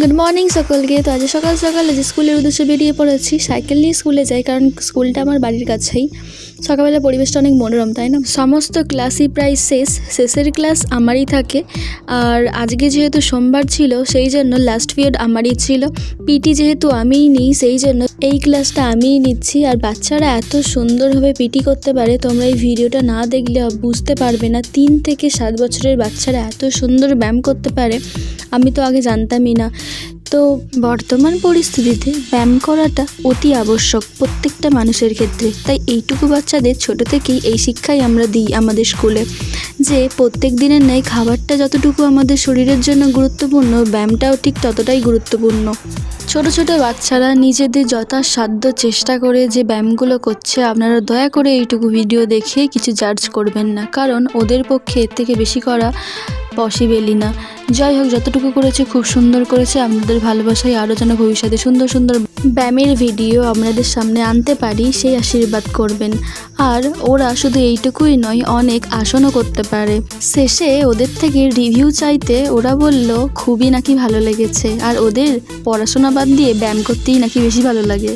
Good morning সকলকে। তো আজ সকাল সকাল আজ স্কুলের উদ্দেশ্যে বেরিয়ে পড়েছি। সাইকেল নিয়ে স্কুলে যাই, কারণ স্কুলটা আমার বাড়ির কাছেই। সকালবেলা পরিবেশটা অনেক মনোরম, তাই না? সমস্ত ক্লাসই প্রায় শেষের ক্লাস আমারই থাকে। আর আজকে যেহেতু সোমবার ছিল, সেই জন্য লাস্ট পিরিয়ড আমারই ছিল। পিটি যেহেতু আমিই নিই, সেই জন্য এই ক্লাসটা আমিই নিচ্ছি। আর বাচ্চারা এত সুন্দরভাবে পিটি করতে পারে, তোমরা এই ভিডিওটা না দেখলে বুঝতে পারবে না। 3 থেকে 7 বছরের বাচ্চারা এত সুন্দর ব্যায়াম করতে পারে, আমি তো আগে জানতামই না। তো বর্তমান পরিস্থিতিতে ব্যায়াম করাটা অতি আবশ্যক প্রত্যেকটা মানুষের ক্ষেত্রে। তাই এইটুকু বাচ্চাদের ছোট থেকেই এই শিক্ষাই আমরা দিই আমাদের স্কুলে, যে প্রত্যেক দিনের ন্যায় খাবারটা যতটুকু আমাদের শরীরের জন্য গুরুত্বপূর্ণ, ব্যায়ামটাও ঠিক ততটাই গুরুত্বপূর্ণ। ছোট ছোট বাচ্চারা নিজেদের যথাসাধ্য চেষ্টা করে যে ব্যায়ামগুলো করছে, আপনারা দয়া করে এইটুকু ভিডিও দেখে কিছু জাজ করবেন না, কারণ ওদের পক্ষে এর থেকে বেশি করা পসিবেলই না। যাই হোক, যতটুকু করেছে খুব সুন্দর করেছে। আপনাদের ভালোবাসায় আরও যেন ভবিষ্যতে সুন্দর সুন্দর ব্যায়ামের ভিডিও আপনাদের সামনে আনতে পারি, সেই আশীর্বাদ করবেন। আর ওরা শুধু এইটুকুই নয়, অনেক আসনও করতে পারে। শেষে ওদের থেকে রিভিউ চাইতে ওরা বলল খুবই নাকি ভালো লেগেছে, আর ওদের পড়াশোনা বাদ দিয়ে ব্যায়াম করতেই নাকি বেশি ভালো লাগে।